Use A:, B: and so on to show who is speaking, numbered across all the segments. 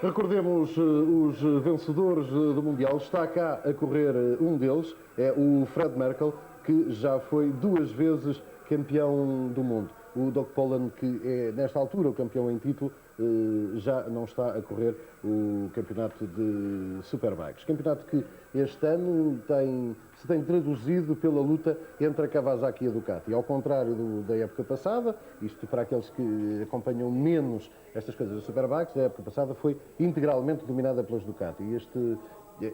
A: Recordemos os vencedores do Mundial. Está cá a correr um deles, é o Fred Merkel, que já foi 2 vezes campeão do mundo. O Doug Poland, que é nesta altura o campeão em título, já não está a correr o campeonato de Superbikes. Campeonato que este ano se tem traduzido pela luta entre a Kawasaki e a Ducati. Ao contrário da época passada, isto para aqueles que acompanham menos estas coisas das Superbikes, a época passada foi integralmente dominada pelas Ducati.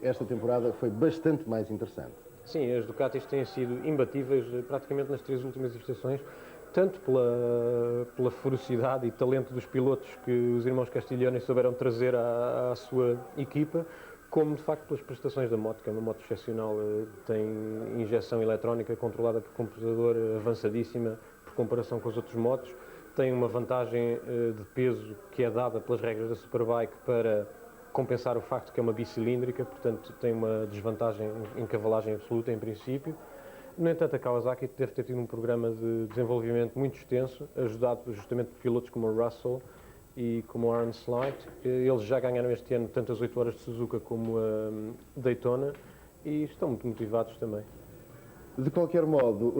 A: Esta temporada foi bastante mais interessante.
B: Sim, as Ducatis têm sido imbatíveis praticamente nas 3 últimas estações, tanto pela ferocidade e talento dos pilotos que os irmãos Castiglioni souberam trazer à sua equipa, como de facto pelas prestações da moto, que é uma moto excepcional, tem injeção eletrónica controlada por computador avançadíssima por comparação com as outras motos, tem uma vantagem de peso que é dada pelas regras da Superbike para compensar o facto que é uma bicilíndrica, portanto tem uma desvantagem em cavalagem absoluta em princípio. No entanto, a Kawasaki deve ter tido um programa de desenvolvimento muito extenso, ajudado justamente por pilotos como o Russell e como o Aaron Slight. Eles já ganharam este ano tanto as 8 horas de Suzuka como a Daytona e estão muito motivados também.
A: De qualquer modo,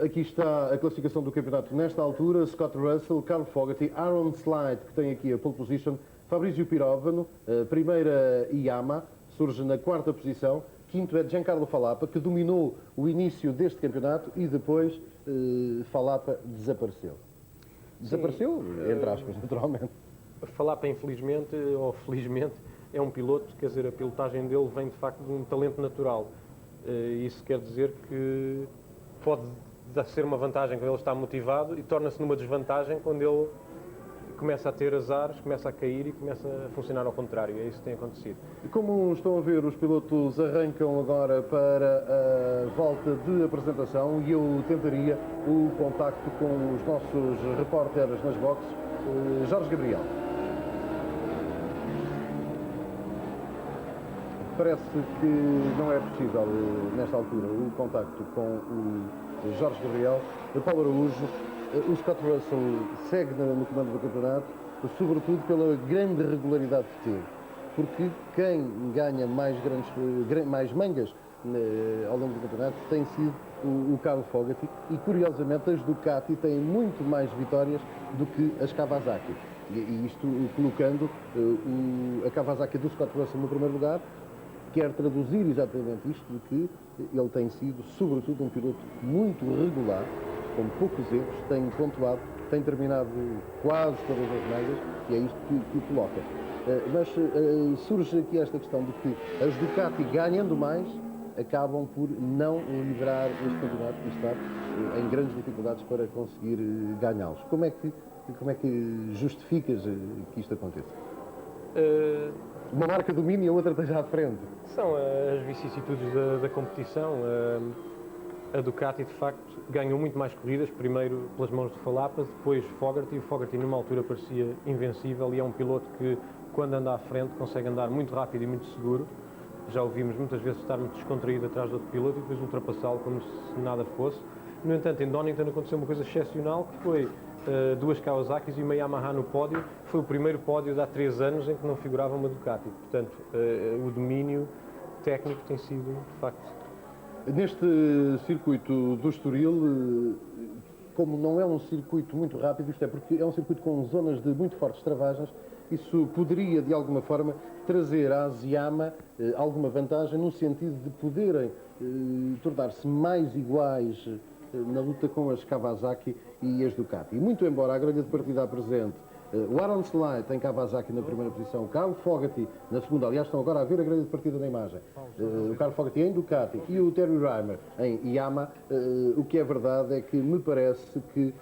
A: aqui está a classificação do campeonato nesta altura. Scott Russell, Carl Fogarty, Aaron Slight, que tem aqui a pole position, Fabrizio Pirovano, primeira Yamaha, surge na 4ª posição. Quinto é Giancarlo Falapa, que dominou o início deste campeonato e depois Falapa desapareceu. Desapareceu, entre aspas, naturalmente.
B: Falapa, infelizmente ou felizmente, é um piloto, quer dizer, a pilotagem dele vem de facto de um talento natural. Isso quer dizer que pode ser uma vantagem quando ele está motivado e torna-se numa desvantagem quando ele começa a ter azares, começa a cair e começa a funcionar ao contrário. É isso que tem acontecido.
A: Como estão a ver, os pilotos arrancam agora para a volta de apresentação e eu tentaria o contacto com os nossos repórteres nas boxes, Jorge Gabriel. Parece que não é possível, nesta altura, o contacto com o Jorge Gabriel. Paulo Araújo, o Scott Russell segue no comando do campeonato, sobretudo pela grande regularidade que teve. Porque quem ganha mais mangas ao longo do campeonato tem sido o Carl Fogarty e, curiosamente, as Ducati têm muito mais vitórias do que as Kawasaki. E isto colocando a Kawasaki do Scott Russell no primeiro lugar, quer traduzir exatamente isto de que ele tem sido, sobretudo, um piloto muito regular, com poucos erros, tem pontuado, tem terminado quase todas as mangas e é isto que coloca. Mas surge aqui esta questão de que as Ducati, ganhando mais, acabam por não livrar este campeonato e estar em grandes dificuldades para conseguir ganhá-los. Como é que justificas que isto aconteça? Uma marca domina e a outra esteja à frente.
B: São as vicissitudes da competição. A Ducati, de facto, ganhou muito mais corridas, primeiro pelas mãos de Falapa, depois Fogarty. O Fogarty, numa altura, parecia invencível e é um piloto que, quando anda à frente, consegue andar muito rápido e muito seguro. Já o vimos muitas vezes estar muito descontraído atrás do outro piloto e depois ultrapassá-lo como se nada fosse. No entanto, em Donington aconteceu uma coisa excepcional, que foi 2 Kawasaki's e uma Yamaha no pódio. Foi o primeiro pódio de há 3 anos em que não figurava uma Ducati. Portanto, o domínio técnico tem sido, de facto...
A: Neste circuito do Estoril, como não é um circuito muito rápido, isto é porque é um circuito com zonas de muito fortes travagens, isso poderia, de alguma forma, trazer às Yamaha alguma vantagem no sentido de poderem tornar-se mais iguais na luta com as Kawasaki e as Ducati. E muito embora a grelha de partida apresente o Aaron Slight tem Kawasaki na primeira posição, o Carl Fogarty na segunda. Aliás, estão agora a ver a grelha de partida na imagem. O Carl Fogarty em Ducati e o Terry Reimer em Yamaha. O que é verdade é que me parece que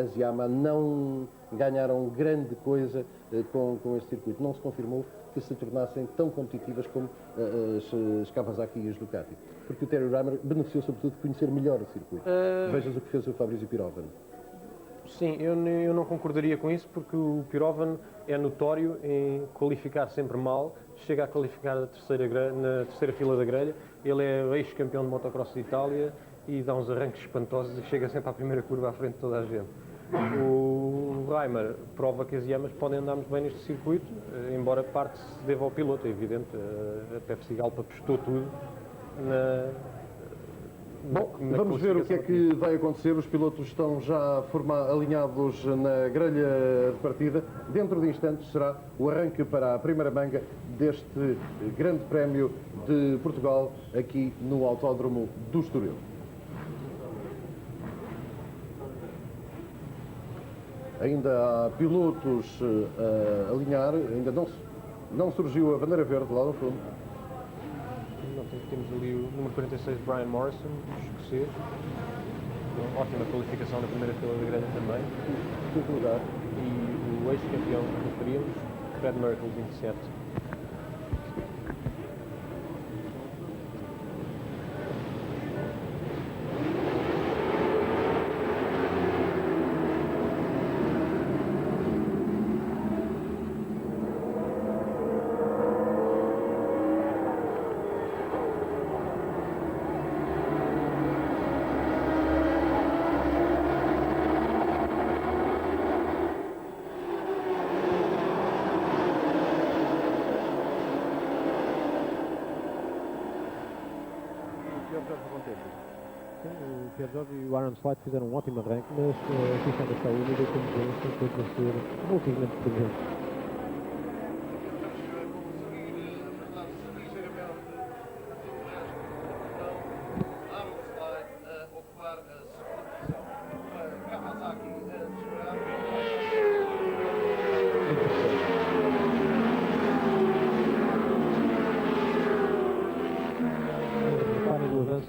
A: as Yamaha não ganharam grande coisa com este circuito. Não se confirmou que se tornassem tão competitivas como as Kawasaki e as Ducati. Porque o Terry Reimer beneficiou sobretudo de conhecer melhor o circuito. Vejas o que fez o Fabrizio Pirovano.
B: Sim, eu não concordaria com isso porque o Pirovan é notório em qualificar sempre mal, chega a qualificar na terceira fila da grelha, ele é ex-campeão de motocross de Itália e dá uns arranques espantosos e chega sempre à primeira curva à frente de toda a gente. O Reimer prova que as Yamas podem andar muito bem neste circuito, embora parte se deva ao piloto, é evidente. A Pepsi Galpa apostou tudo na...
A: Bom, vamos ver o que é que vai acontecer. Os pilotos estão já alinhados na grelha de partida. Dentro de instantes será o arranque para a primeira manga deste Grande Prémio de Portugal, aqui no Autódromo do Estoril. Ainda há pilotos a alinhar, ainda não surgiu a bandeira verde lá no fundo.
B: Temos ali o número 46, Brian Morrison, escocês. Uma ótima qualificação na primeira fila da grelha também.
A: Quinto lugar.
B: E o ex-campeão que referíamos, Fred Merkel, 27.
C: O Pierre George e o Aaron Slide fizeram um ótimo arranque, mas a pista ainda está úmida e como vemos, tem coisas a ser relativamente presentes.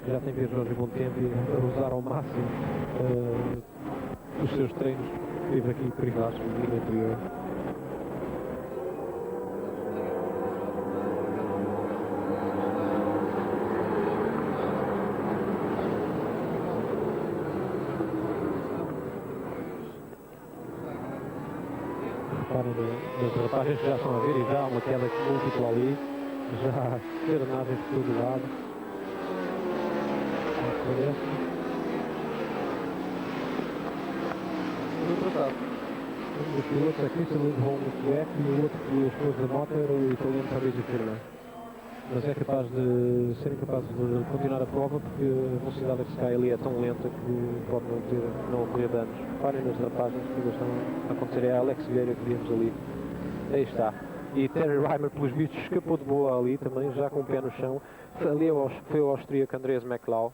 C: Que já tem Pierre George bom tempo e a usar ao máximo os seus treinos que teve aqui privados no dia anterior. Reparem nas derrapagens que já estão a ver e já há uma queda múltipla ali, já serenagens por todo lado. Um dos pilotos é Christian Lindholm, o sueco, e o outro que expôs da moto era o italiano Fabrizio Firma. Mas é capaz de serem capazes de continuar a prova porque a velocidade que se cai ali é tão lenta que pode não ocorrer danos. Parem nas derrapagens que ainda estão a acontecer. É a Alex Vieira que vimos ali. Aí está. E Terry Reimer, pelos vistos, escapou de boa ali também, já com o pé no chão. Ali foi o austríaco Andreas McLeod.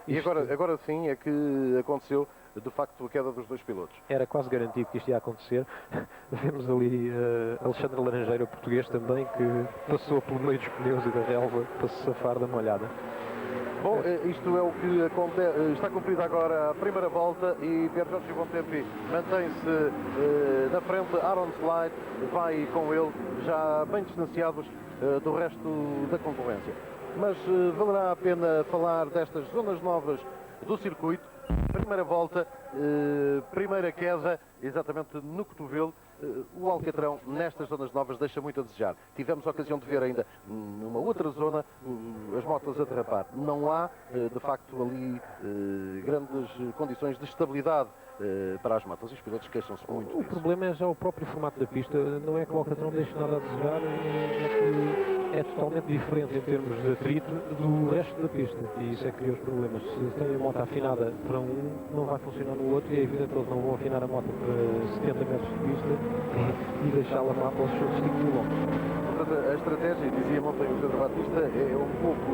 A: E agora sim é que aconteceu de facto a queda dos dois pilotos.
C: Era quase garantido que isto ia acontecer. Vemos ali Alexandre Laranjeira, o português também, que passou pelo meio dos pneus e da relva para se safar da molhada.
A: Bom, isto é o que acontece. Está cumprida agora a primeira volta e Pierre George Bontempi mantém-se na frente. Aaron Slide vai com ele já bem distanciados do resto da concorrência. Mas valerá a pena falar destas zonas novas do circuito. Primeira volta, primeira queda, exatamente no cotovelo. O Alcatrão, nestas zonas novas, deixa muito a desejar. Tivemos a ocasião de ver ainda numa outra zona as motas a derrapar. Não há, de facto, ali grandes condições de estabilidade para as motas. Os pilotos queixam-se muito.
C: O problema é já o próprio formato da pista. Não é que o Alcatrão deixe nada a desejar, é que é totalmente diferente em termos de atrito do resto da pista. E isso é que cria os problemas. Se tem a moto afinada para um, não vai funcionar no outro, e é evidente que eles não vão afinar a moto para 70 metros de pista e deixá-la má para os seus 5 km.
A: A estratégia, dizia ontem o Pedro Batista, é um pouco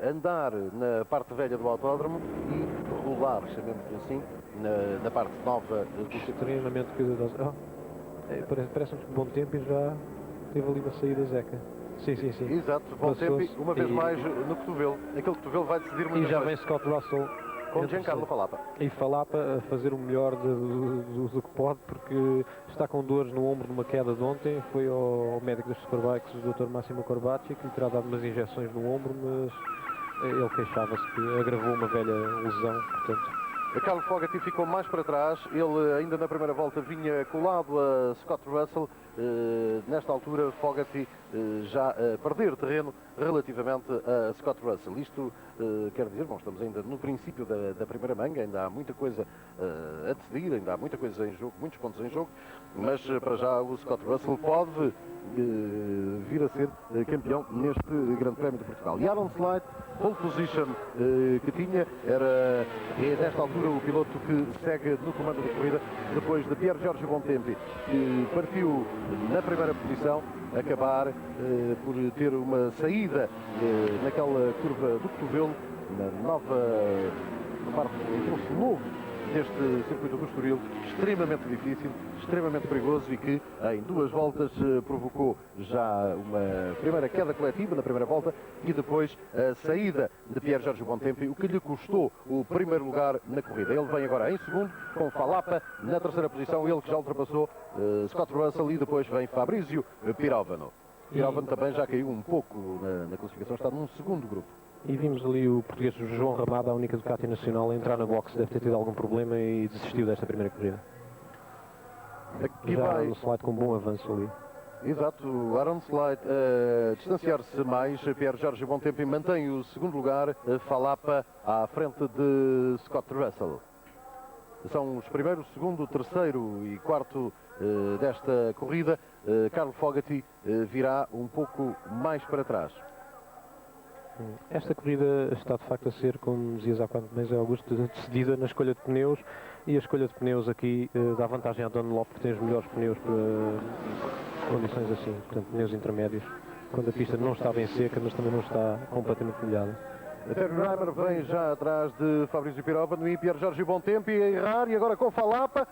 A: andar na parte velha do autódromo e rolar, chamemos assim, na parte nova do circuito.
C: Extremamente cuidadoso. Parece-me que bom tempo e já teve ali uma saída Zeca. Sim.
A: Exato, bom tempo, uma vez mais no cotovelo. Aquele cotovelo vai decidir muito.
C: E já vem Scott Russell
A: com Giancarlo Falapa.
C: E Falapa a fazer o melhor do que pode, porque está com dores no ombro de uma queda de ontem. Foi ao médico das Superbikes, o Dr. Massimo Corbacci, que lhe terá dado umas injeções no ombro, mas ele queixava-se que agravou uma velha lesão, portanto
A: Carlo Fogarty ficou mais para trás, ele ainda na primeira volta vinha colado a Scott Russell. Nesta altura Fogarty já a perder terreno relativamente a Scott Russell. Isto quer dizer, bom, estamos ainda no princípio da primeira manga, ainda há muita coisa a decidir, ainda há muita coisa em jogo, muitos pontos em jogo, mas para já o Scott Russell pode vir a ser campeão neste Grande Prémio de Portugal. E Aaron Slide, pole position que tinha, é nesta altura o piloto que segue no comando da corrida, depois de Pier Giorgio Bontempi, que partiu na primeira posição, acabar por ter uma saída naquela curva do cotovelo, na nova parte do troço novo deste circuito do Estoril, extremamente difícil, extremamente perigoso e que em 2 voltas provocou já uma primeira queda coletiva na primeira volta e depois a saída de Pier Giorgio Bontempi, o que lhe custou o primeiro lugar na corrida. Ele vem agora em segundo, com Falapa na terceira posição, ele que já ultrapassou Scott Russell, e depois vem Fabrizio Pirovano. Pirovano também já caiu um pouco na classificação, está num segundo grupo.
C: E vimos ali o português João Ramada, a única Ducati nacional, a entrar na box, deve ter tido algum problema e desistiu desta primeira corrida.
A: Aqui
C: Já
A: vai
C: no slide com um bom avanço ali.
A: Exato, Aaron Slide a distanciar-se mais, Pier Giorgio Bontempi mantém o segundo lugar, Falapa à frente de Scott Russell. São os primeiro, segundo, terceiro e quarto desta corrida. Carlo Fogarty virá um pouco mais para trás.
C: Esta corrida está de facto a ser, como dizias há 4 meses, Augusto, decidida na escolha de pneus, e a escolha de pneus aqui dá vantagem à Dunlop, que tem os melhores pneus para condições assim, portanto pneus intermédios, quando a pista não está bem seca, mas também não está completamente molhada.
A: Terry Reimer vem já atrás de Fabrizio Pirovano e Pier Giorgio Bontempi a errar, e agora com Falapa.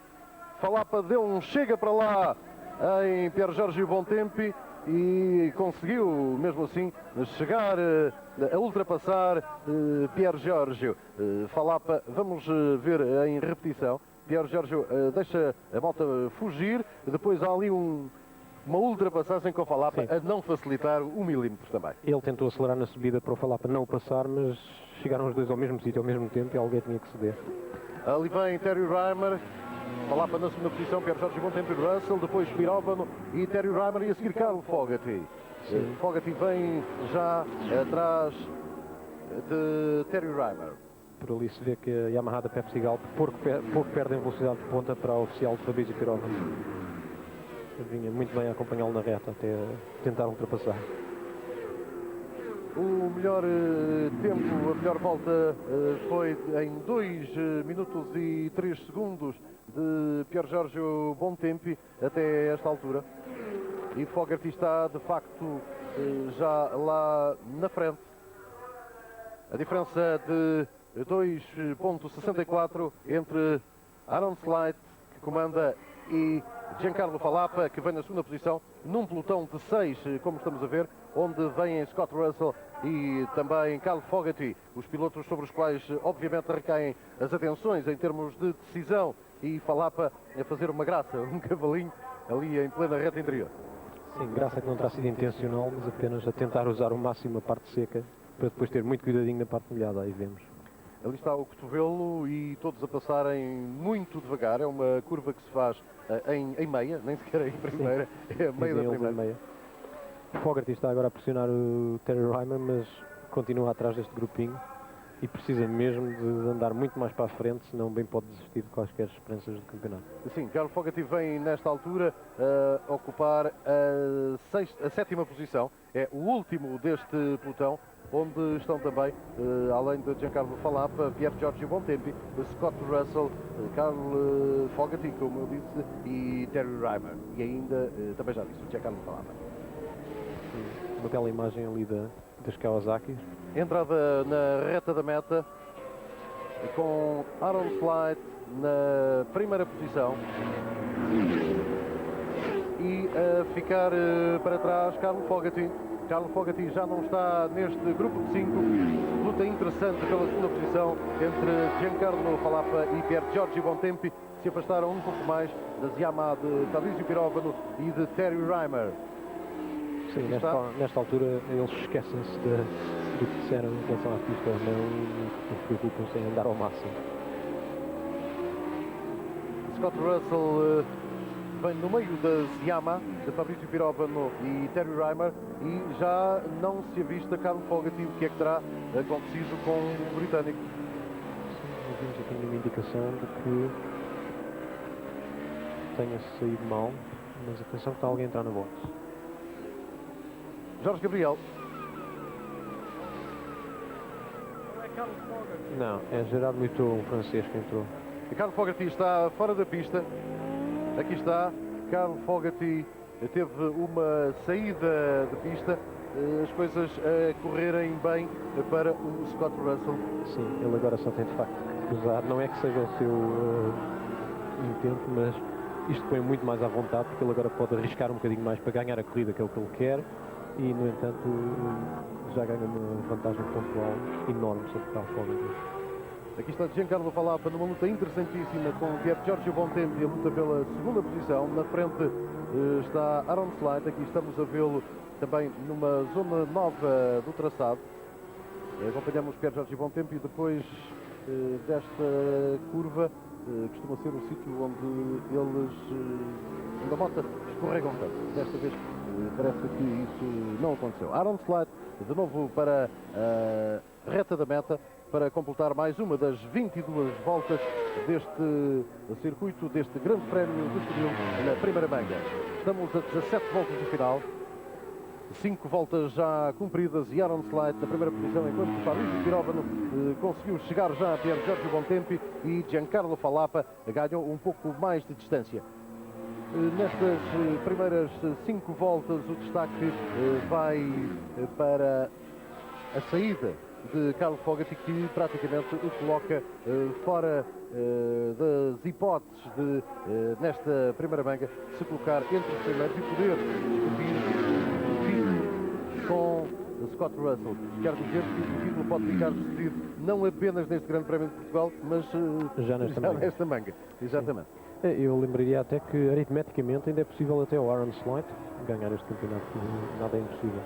A: Falapa deu um chega para lá em Pier Giorgio Bontempi e conseguiu, mesmo assim, chegar a ultrapassar Pier Giorgio. Falapa, vamos ver em repetição. Pier Giorgio deixa a moto fugir, depois há ali uma ultrapassagem com Falapa. Sim, a não facilitar 1 milímetro também.
C: Ele tentou acelerar na subida para o Falapa não o passar, mas chegaram os dois ao mesmo sítio ao mesmo tempo e alguém tinha que ceder.
A: Ali vem Terry Reimer. Falapa na segunda posição, Pier Giorgio Bontempi, Russell, depois Pirovano e Terry Reimer, e a seguir Carlo Fogarty. Fogarty vem já atrás de Terry Reimer.
C: Por ali se vê que a Yamaha da Pepsi Galp pouco perde em velocidade de ponta para o oficial de Fabrizio Pirovano. Vinha muito bem a acompanhá-lo na reta até tentar ultrapassar.
A: O melhor tempo, a melhor volta foi em 2 minutos e 3 segundos de Pier Giorgio Bontempi até esta altura. E Fogarty está de facto já lá na frente. A diferença de 2,64 entre Aaron Slide, que comanda, e Giancarlo Falapa, que vem na segunda posição, num pelotão de 6, como estamos a ver, onde vêm Scott Russell e também Carlo Fogarty, os pilotos sobre os quais obviamente recaem as atenções em termos de decisão, e Falapa a fazer uma graça, um cavalinho ali em plena reta interior.
C: Sim, graça que não terá sido intencional, mas apenas a tentar usar o máximo a parte seca para depois ter muito cuidadinho na parte molhada, aí vemos.
A: Ali está o cotovelo e todos a passarem muito devagar. É uma curva que se faz em meia, nem sequer em primeira. Sim, é a meia da primeira.
C: Meia. Fogarty está agora a pressionar o Terry Reimer, mas continua atrás deste grupinho e precisa mesmo de andar muito mais para a frente, senão bem pode desistir de quaisquer esperanças do campeonato.
A: Sim, Carlo Fogarty vem nesta altura a ocupar a sétima posição. É o último deste pelotão, onde estão também, além de Giancarlo Falapa, Pier Giorgio Bontempi, Scott Russell, Carlo Fogarty, como eu disse, e Terry Reimer. E ainda, também já disse, Giancarlo Falapa.
C: Uma bela imagem ali das Kawasaki.
A: Entrada na reta da meta, com Aaron Slide na primeira posição. E a ficar para trás Carlo Fogarty. Carlo Fogarty já não está neste grupo de 5. Luta interessante pela segunda posição entre Giancarlo Falapa e Pier Giorgio Bontempi. Se afastaram um pouco mais das Yamaha de Fabrizio Pirovano e de Terry Reimer.
C: Sim, nesta altura eles esquecem-se do que disseram em relação à pista, não se preocupam em andar ao máximo.
A: Scott Russell vem no meio das Yamaha, de Fabrício Piróbano e Terry Reimer, e já não se avista Carlo Fogarty. O que é que terá acontecido com o britânico?
C: Sim, vimos aqui uma indicação de que tenha saído mal, mas atenção que está alguém a entrar na box.
A: Jorge Gabriel.
C: Não, é Gerard Muto, um francês que entrou.
A: E Carlo Fogarty está fora da pista. Aqui está. Carlo Fogarty teve uma saída de pista. As coisas a correrem bem para o Scott Russell.
C: Sim, ele agora só tem de facto que usar, não é que seja o seu intento, mas isto põe muito mais à vontade, porque ele agora pode arriscar um bocadinho mais para ganhar a corrida, que é o que ele quer, e no entanto já ganha uma vantagem pontual enorme sobre o Carlo Fogarty.
A: Aqui está Giancarlo Falapa numa luta interessantíssima com Pier Giorgio Bontempi, a luta pela segunda posição. Na frente está Aaron Slide. Aqui estamos a vê-lo também numa zona nova do traçado. Acompanhamos Pier Giorgio Bontempi depois desta curva. Costuma ser o sítio onde eles, onde a moto escorregam tanto. Desta vez parece que isso não aconteceu. Aaron Slide de novo para a reta da meta, para completar mais uma das 22 voltas deste circuito, deste grande prémio do Estoril na primeira manga. Estamos a 17 voltas do final, 5 voltas já cumpridas, e Aaron Slide na primeira posição, enquanto Fabrício Piróbano conseguiu chegar já a Pier Giorgio Bontempi, e Giancarlo Falapa ganhou um pouco mais de distância. Nestas primeiras 5 voltas o destaque vai para a saída de Carlo Fogarty, que praticamente o coloca fora das hipóteses de, nesta primeira manga, se colocar entre os primeiros e poder discutir com Scott Russell. Quer dizer que o título pode ficar decidido não apenas neste Grande Prémio de Portugal, mas
C: Já nesta
A: manga. Exatamente.
C: Eu lembraria até que aritmeticamente ainda é possível até o Aaron Slide ganhar este campeonato, nada é impossível.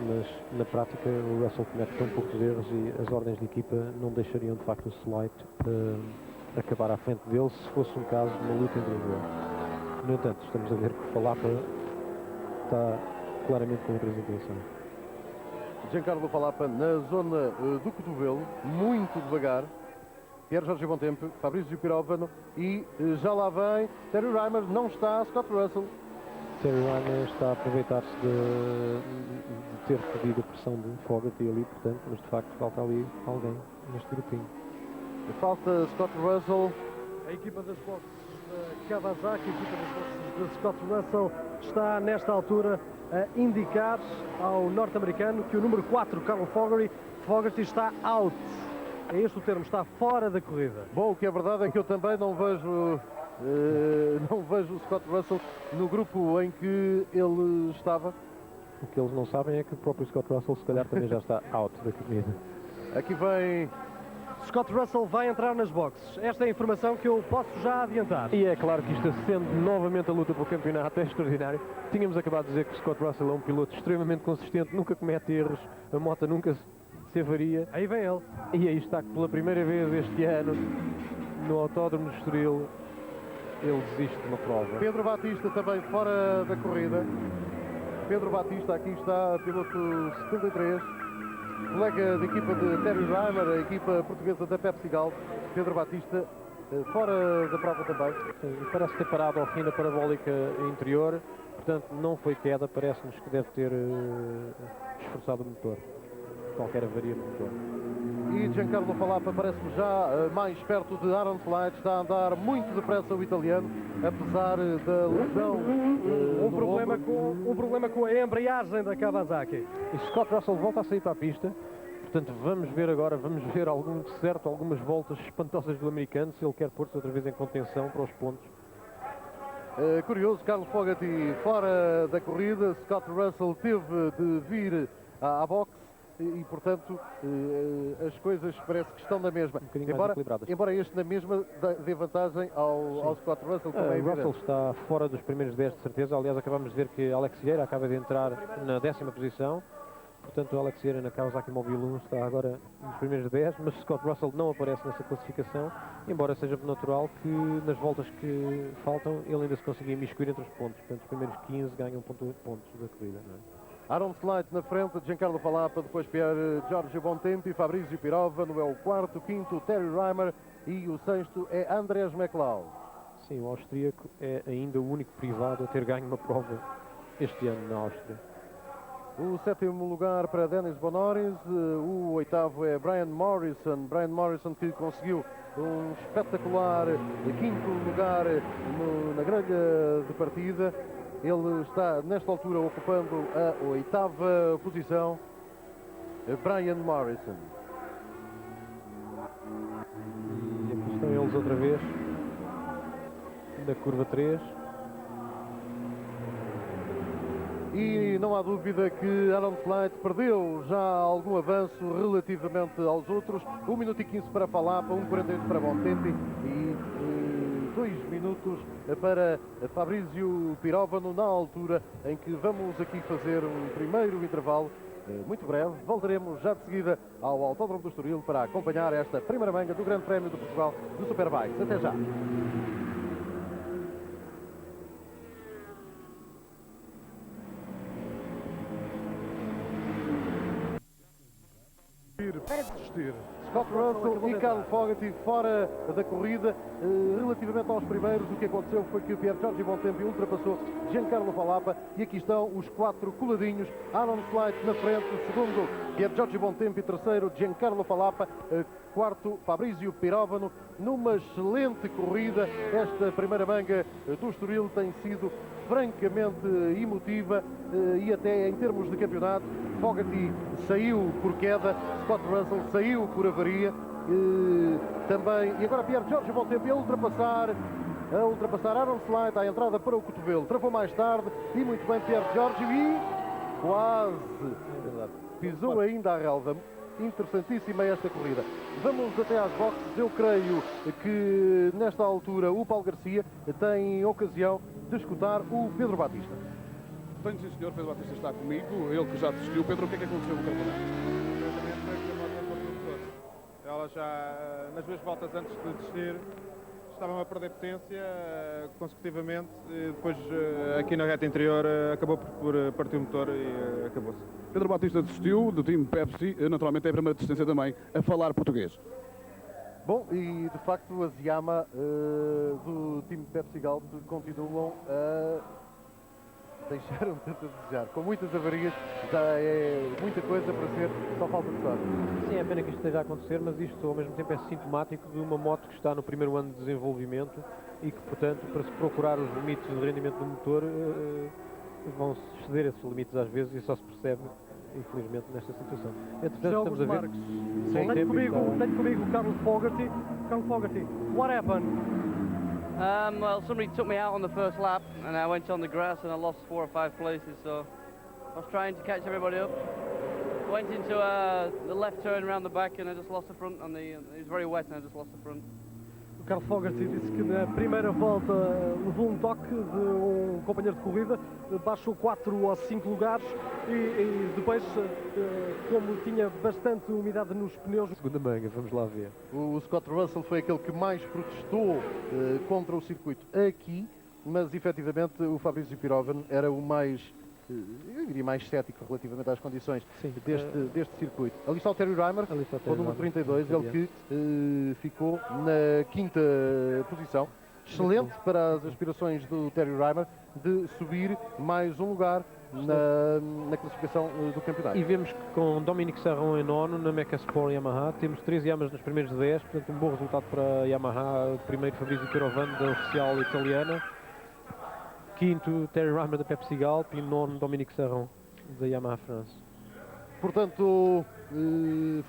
C: Mas na prática o Russell comete tão poucos erros e as ordens de equipa não deixariam de facto o Slide acabar à frente dele se fosse um caso de uma luta individual. No entanto, estamos a ver que o Falapa está claramente com outras intenções.
A: Giancarlo Falapa na zona do cotovelo, muito devagar. Pier Giorgio Bontempi, Fabrício Piróbano, e já lá vem Terry Reimer. Não está Scott Russell.
C: Terry Reimer está a aproveitar-se de ter pedido a pressão de Fogarty ali, portanto, mas de facto falta ali alguém neste grupinho.
A: Falta Scott Russell.
D: A equipa das boxes da Kawasaki, a equipa das boxes de Scott Russell, está nesta altura a indicar ao norte-americano que o número 4, Carlo Fogarty, está out. É este o termo, está fora da corrida.
A: Bom, o que é verdade é que eu também não vejo o Scott Russell no grupo em que ele estava.
C: O que eles não sabem é que o próprio Scott Russell se calhar também já está out da corrida.
A: Aqui vem
D: Scott Russell vai entrar nas boxes. Esta é a informação que eu posso já adiantar.
C: E é claro que isto, sendo novamente a luta pelo campeonato, é extraordinário. Tínhamos acabado de dizer que o Scott Russell é um piloto extremamente consistente, nunca comete erros, a moto nunca se avaria.
D: Aí vem ele.
C: E aí está que pela primeira vez este ano, no Autódromo de Estoril, ele desiste de uma prova.
A: Pedro Batista também fora da corrida. Pedro Batista, aqui está, piloto 73, colega de equipa de Terry Reimer, a equipa portuguesa da Pepsi Gal. Pedro Batista fora da prova também.
C: Parece ter parado ao fim da parabólica interior, portanto não foi queda, parece-nos que deve ter esforçado o motor, qualquer avaria no motor.
A: E Giancarlo Falapa parece-me já mais perto de Aaron Slide. Está a andar muito depressa o italiano, apesar da lesão.
D: Um problema com a embreagem da Kawasaki.
C: E Scott Russell volta a sair para a pista, portanto vamos ver algumas voltas espantosas do americano, se ele quer pôr-se outra vez em contenção para os pontos.
A: Curioso, Carlos Fogarty fora da corrida. Scott Russell teve de vir à boxe e portanto as coisas parece que estão na mesma, embora este na mesma dê vantagem ao Scott Russell.
C: Russell está fora dos primeiros 10 de certeza. Aliás, acabamos de ver que Alex Vieira acaba de entrar na 10ª posição, portanto o Alex Zierra na Kawasaki Mobile 1 está agora nos primeiros 10, mas Scott Russell não aparece nessa classificação, embora seja natural que nas voltas que faltam ele ainda se consiga imiscuir entre os pontos, portanto os primeiros 15 ganham 1,8 pontos da corrida, não é?
A: Aaron Sleit na frente, Giancarlo Falapa, depois Pierre Giorgio Bontempi, Fabrizio Pirovano é o quarto, quinto Terry Reimer e o sexto é Andrés McLeod.
C: Sim, o austríaco é ainda o único privado a ter ganho uma prova este ano na Áustria.
A: O sétimo lugar para Denis Bonoris, o oitavo é Brian Morrison que conseguiu um espetacular quinto lugar na grelha de partida. Ele está nesta altura ocupando a oitava posição, Brian Morrison.
C: E aqui estão eles outra vez na curva 3.
A: E não há dúvida que Aaron Sleit perdeu já algum avanço relativamente aos outros. 1 minuto e 15 para Falapa, 1,48 para Bontempi e 2 minutos para Fabrizio Pirovano, na altura em que vamos aqui fazer um primeiro intervalo muito breve. Voltaremos já de seguida ao Autódromo do Estoril para acompanhar esta primeira manga do Grande Prémio de Portugal do Superbikes. Até já!
D: Para desistir.
A: Scott Russell e Carl Fogarty fora da corrida. Relativamente aos primeiros, o que aconteceu foi que o Pierre Giorgio Bontempi ultrapassou Giancarlo Falapa e aqui estão os 4 coladinhos. Aaron Sleit na frente, segundo Pierre Giorgio Bontempi, terceiro Giancarlo Falapa, quarto Fabrizio Pirovano. Numa excelente corrida, esta primeira manga do Estoril tem sido francamente emotiva e até em termos de campeonato. Fogarty saiu por queda, Scott Russell saiu por avaria também, e agora Pierre Giorgio Bontempi a ultrapassar Aaron Sleit à entrada para o cotovelo, travou mais tarde e muito bem Pierre Giorgio e quase pisou ainda a relva. Interessantíssima esta corrida. Vamos até às boxes. Eu creio que nesta altura o Paulo Garcia tem ocasião de escutar o Pedro Batista.
E: Tenho sim, senhor. Pedro Batista está comigo. Ele que já desistiu. Pedro, o que é que aconteceu no campeonato?
F: Ela já, nas 2 voltas antes de descer, estavam a perder potência consecutivamente. E depois, aqui na reta interior, acabou por partir o motor e acabou-se.
E: Pedro Batista desistiu do time Pepsi. Naturalmente é a primeira desistência também a falar português.
A: Bom, e de facto as Yamaha do time Pepsi Galp continuam a deixar um tanto a desejar. Com muitas avarias, já é muita coisa para ser, só falta de sorte.
C: Sim, é pena que isto esteja a acontecer, mas isto ao mesmo tempo é sintomático de uma moto que está no primeiro ano de desenvolvimento e que, portanto, para se procurar os limites de rendimento do motor, vão-se exceder esses limites às vezes e só se percebe, infelizmente, nesta situação. Entretanto, estamos a ver...
D: Marques.
C: Sim.
D: Tenho comigo o Carl Fogarty. Carl Fogarty, what happened?
G: Well, somebody took me out on the first lap and I went on the grass and I lost 4 or 5 places, so I was trying to catch everybody up. Went into the left turn around the back and I just lost the front on it was very wet and I just lost the front.
D: O Carl Fogarty disse que na primeira volta levou um toque de um companheiro de corrida, baixou 4 ou 5 lugares e depois, como tinha bastante umidade nos pneus...
C: Segunda manga, vamos lá ver.
A: O Scott Russell foi aquele que mais protestou contra o circuito aqui, mas efetivamente o Fabrizio Pirovano era o mais, eu diria, mais cético relativamente às condições deste circuito. Ali está o Terry Reimer, com o número 32, ele que ficou na 5ª posição. Excelente para as aspirações do Terry Reimer de subir mais um lugar na classificação do campeonato.
C: E vemos que com Dominic Sarron em nono na Meca Sport Yamaha, temos 13 Yamahas nos primeiros 10, portanto um bom resultado para a Yamaha. Primeiro Fabrizio Pirovano da oficial italiana, quinto Terry Reimer da Pepsi Galp e nono Dominic Sarron da Yamaha France.
A: Portanto,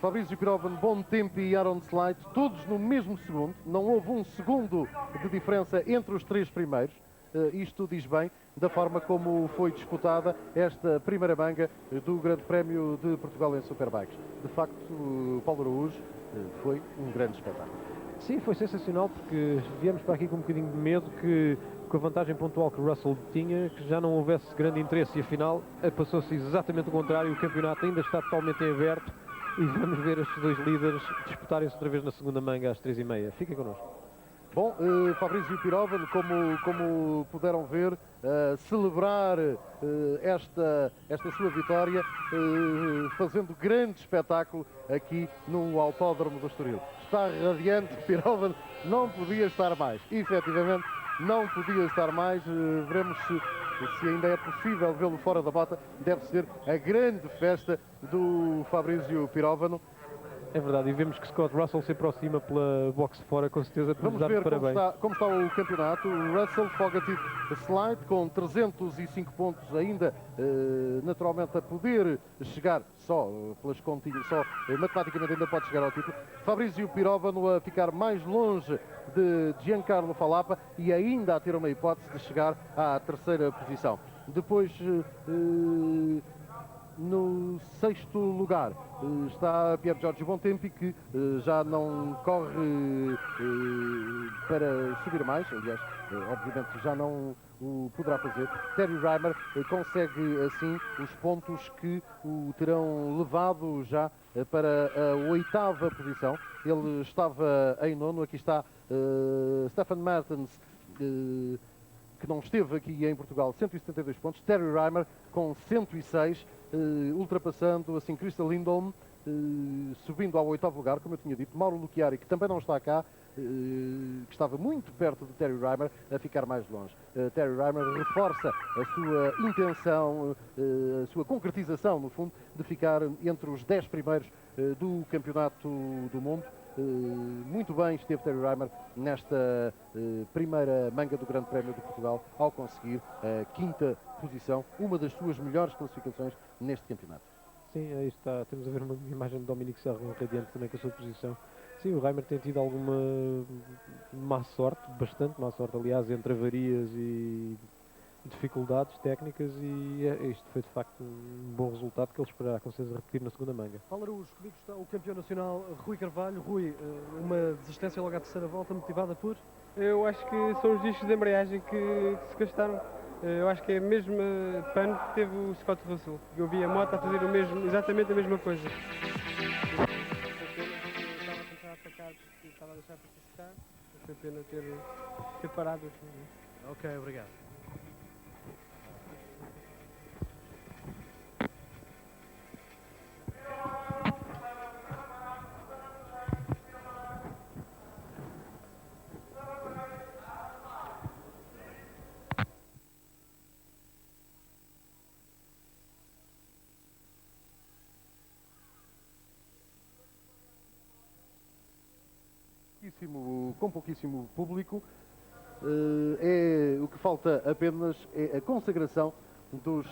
A: Fabrizio Pirovano, Bontempi e Aaron Sleit, todos no mesmo segundo. Não houve um segundo de diferença entre os 3 primeiros. Isto diz bem da forma como foi disputada esta primeira manga do Grande Prémio de Portugal em Superbikes. De facto, Paulo Araújo, foi um grande espetáculo.
C: Sim, foi sensacional porque viemos para aqui com um bocadinho de medo que com a vantagem pontual que o Russell tinha, que já não houvesse grande interesse e afinal passou-se exatamente o contrário, o campeonato ainda está totalmente em aberto e vamos ver estes dois líderes disputarem-se outra vez na segunda manga às 3h30. Fiquem connosco.
A: Bom, Fabrício Pirovano, como puderam ver, celebrar esta sua vitória, fazendo grande espetáculo aqui no Autódromo do Estoril. Está radiante, Pirovano não podia estar mais, efetivamente não podia estar mais. Veremos se ainda é possível vê-lo fora da bota. Deve ser a grande festa do Fabrício Pirovano.
C: É verdade, e vemos que Scott Russell se aproxima pela box fora, com certeza, para
A: Vamos
C: nos dar
A: ver
C: parabéns.
A: como está o campeonato. O Russell Fogarty Slide com 305 pontos ainda, naturalmente a poder chegar só pelas continhas, só matematicamente ainda pode chegar ao título. Fabrício Pirovano a ficar mais longe de Giancarlo Falapa e ainda a ter uma hipótese de chegar à terceira posição. Depois, no sexto lugar está Pier Giorgio Bontempi, que já não corre para subir mais, aliás, obviamente já não o poderá fazer. Terry Reimer consegue assim os pontos que o terão levado já para a oitava posição. Ele estava em nono, aqui está Stefan Martens, que não esteve aqui em Portugal, 172 pontos. Terry Reimer com 106, ultrapassando assim Christian Lindholm, subindo ao oitavo lugar, como eu tinha dito. Mauro Lucchiari, que também não está cá, que estava muito perto de Terry Reimer, a ficar mais longe. Terry Reimer reforça a sua intenção, a sua concretização, no fundo, de ficar entre os 10 primeiros do Campeonato do Mundo. Muito bem esteve Terry Reimer nesta primeira manga do Grande Prémio de Portugal, ao conseguir a quinta posição, uma das suas melhores classificações neste campeonato.
C: Sim, aí está, temos a ver uma imagem de Dominique Serrão radiante também com a sua posição. Sim, o Reimer tem tido alguma má sorte, bastante má sorte, aliás, entre avarias e dificuldades técnicas, e isto foi de facto um bom resultado que ele esperará com certeza repetir na segunda manga.
D: Alarujo, comigo está o campeão nacional Rui Carvalho. Rui, uma desistência logo à terceira volta, motivada por?
H: Eu acho que são os discos de embreagem que se gastaram. Eu acho que é a mesma pano que teve o Scott Russell. Eu vi a moto a fazer exatamente a mesma coisa. Estava a tentar atacar porque estava a deixar para testar. Foi pena ter parado.
D: Ok, obrigado.
A: Com pouquíssimo público, o que falta apenas é a consagração dos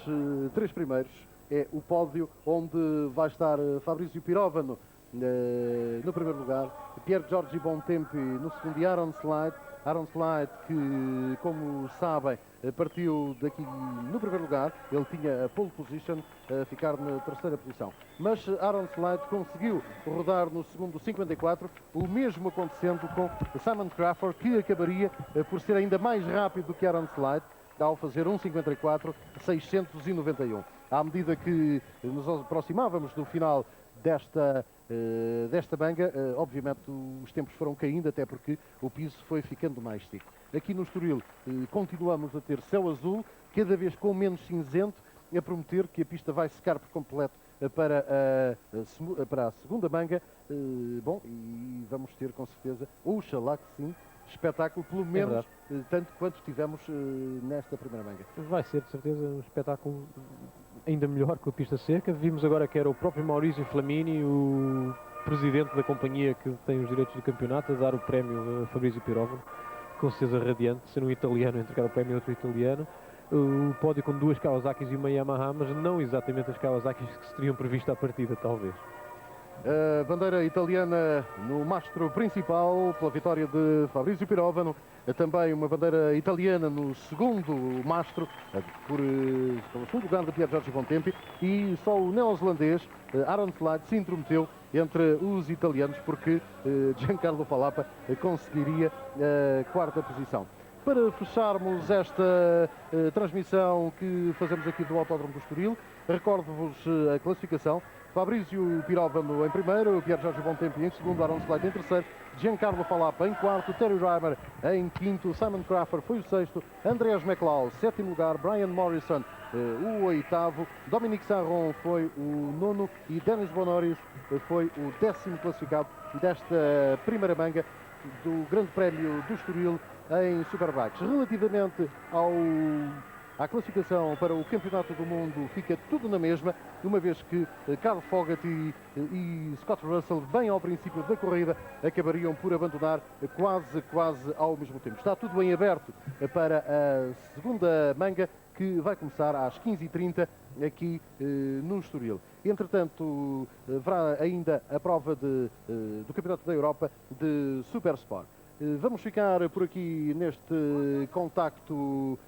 A: três primeiros, é o pódio onde vai estar Fabrício Pirovano no primeiro lugar, Pier Giorgio Bontempi no segundo e Aaron Slide, que, como sabem, partiu daqui no primeiro lugar. Ele tinha a pole position, a ficar na terceira posição. Mas Aaron Slide conseguiu rodar no segundo 54, o mesmo acontecendo com Simon Crawford, que acabaria por ser ainda mais rápido do que Aaron Slide, ao fazer 1:54.691. À medida que nos aproximávamos do final desta manga, obviamente os tempos foram caindo, até porque o piso foi ficando mais seco. Aqui no Estoril continuamos a ter céu azul, cada vez com menos cinzento, a prometer que a pista vai secar por completo para a segunda manga. Bom, e vamos ter com certeza, oxalá que sim, espetáculo, pelo menos tanto quanto tivemos nesta primeira manga.
C: Vai ser de certeza um espetáculo ainda melhor com a pista seca. Vimos agora que era o próprio Maurizio Flamini, o presidente da companhia que tem os direitos do campeonato, a dar o prémio a Fabrício Pirovano, com certeza radiante, ser um italiano entregar o prémio a outro italiano. O pódio com duas Kawasaki's e uma Yamaha, mas não exatamente as Kawasaki's que se teriam previsto à partida, talvez.
A: A bandeira italiana no mastro principal, pela vitória de Fabrício Pirovano. Também uma bandeira italiana no segundo mastro, pelo segundo lugar de Pier Giorgio Bontempi. E só o neozelandês Aaron Slide se intrometeu entre os italianos, porque Giancarlo Falapa conseguiria a quarta posição. para fecharmos esta transmissão que fazemos aqui do Autódromo do Estoril, recordo-vos a classificação. Fabrício Piróvano em primeiro, Pierre Jorge Bontempi em segundo, Aaron Slade em terceiro, Giancarlo Falapa em quarto, Terry Reimer em quinto, Simon Crawford foi o sexto, Andreas McLeod, sétimo lugar, Brian Morrison o oitavo, Dominique Sarron foi o nono e Denis Bonoris foi o 10º classificado desta primeira manga do Grande Prémio do Estoril em Superbikes. Relativamente à classificação para o Campeonato do Mundo, fica tudo na mesma, uma vez que Carl Fogarty e Scott Russell, bem ao princípio da corrida, acabariam por abandonar quase ao mesmo tempo. Está tudo em aberto para a segunda manga, que vai começar às 15h30 aqui no Estoril. Entretanto, haverá ainda a prova do Campeonato da Europa de Supersport. Vamos ficar por aqui neste contacto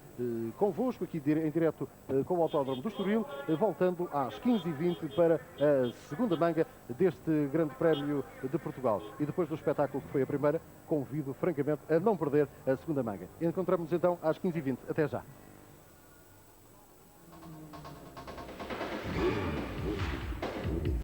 A: convosco, aqui em direto com o Autódromo do Estoril, voltando às 15h20 para a segunda manga deste Grande Prémio de Portugal. E depois do espetáculo que foi a primeira, convido francamente a não perder a segunda manga. Encontramos-nos então às 15h20. Até já.